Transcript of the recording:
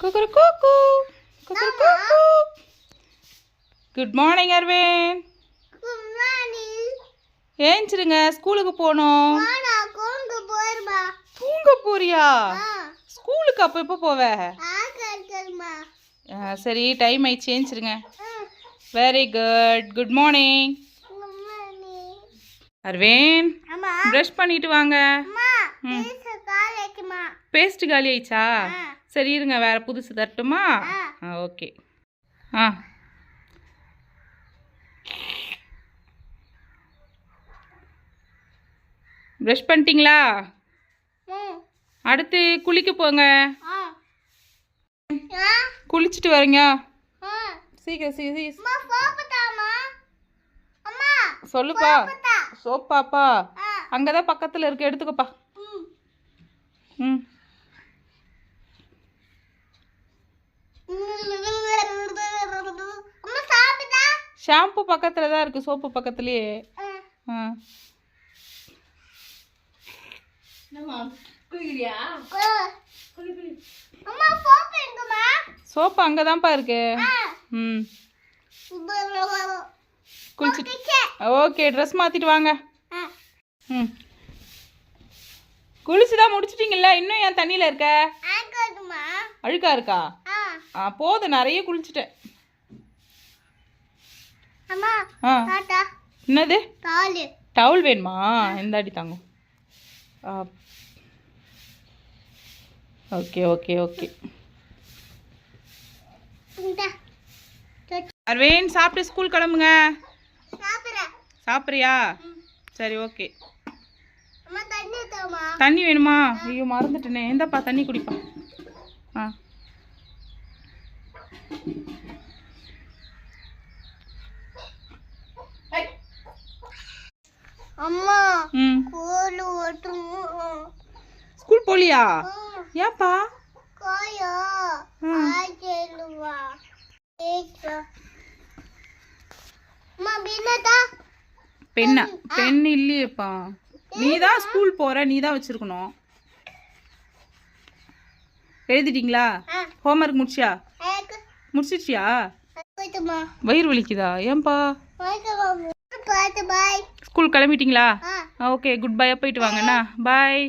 குக்குருக்கு குக்குருக்கு. Good morning Arvin. Good morning. ஏஞ்சிருங்க, ஸ்கூலுக்கு போகணும். தூங்க போறியா? ஸ்கூலுக்கு அப்போ எப்போ போவ? சரி, டைம் ஆயிடுச்சு, ஏஞ்சிருங்க. Very good. Good morning Arvin. Brush பண்ணிட்டு வாங்க. பேஸ்ட் காலி ஆயிடுச்சா? சரி இருங்க, வேற புதுசு தரட்டுமா? ஓகே. ப்ரஷ் பண்ணிட்டீங்களா? அடுத்து குளிக்க போங்க. குளிச்சுட்டு வரீங்க. சீக்கிரம் சீக்கிரம் சொல்லுப்பா. சோப்பாப்பா அங்கதான் பக்கத்துல இருக்கு, எடுத்துக்கப்பா. ம். ஷாம்பு பக்கத்துல தான் இருக்கு, சோப்பு பக்கத்துலயே. சோப்பு அங்கதான்ப்பா இருக்கு. ம். குளிச்சுட்டு ஓகே, ட்ரெஸ் மாத்திட்டு வாங்க. ம். குளிச்சுதான் முடிச்சிட்டீங்கல்ல, இன்னும் ஏன் தண்ணியில இருக்க? அழுக்கா இருக்கா? போதும், நிறைய குளிச்சுட்டேன். என்னது? டவுல் வேணுமா? எந்தாடி தாங்க. Okay okay okay. அர்வின், சாப்பிட்டு ஸ்கூல் கிளம்புங்க. சாப்பிட்றியா? சரி ஓகே. தண்ணி வேணுமா? ஐயோ மறந்துட்டேனே. எந்தப்பா தண்ணி குடிப்பா. அம்மா ஸ்கூல் போலியா? ஏப்பா? பெண்ணா? பெண் இல்லையேப்பா. நீ தான் ஸ்கூல் போற, நீ தான் வச்சிருக்கணும். எழுதிட்டீங்களா? ஹோம்ஒர்க் முடிச்சியா? முடிச்சிட்டியா? வயிறு வலிக்குதா? ஏன்பா? ஸ்கூல் கிளம்பிட்டீங்களா? Okay, good bye. போயிட்டு வாங்கண்ணா. பாய்.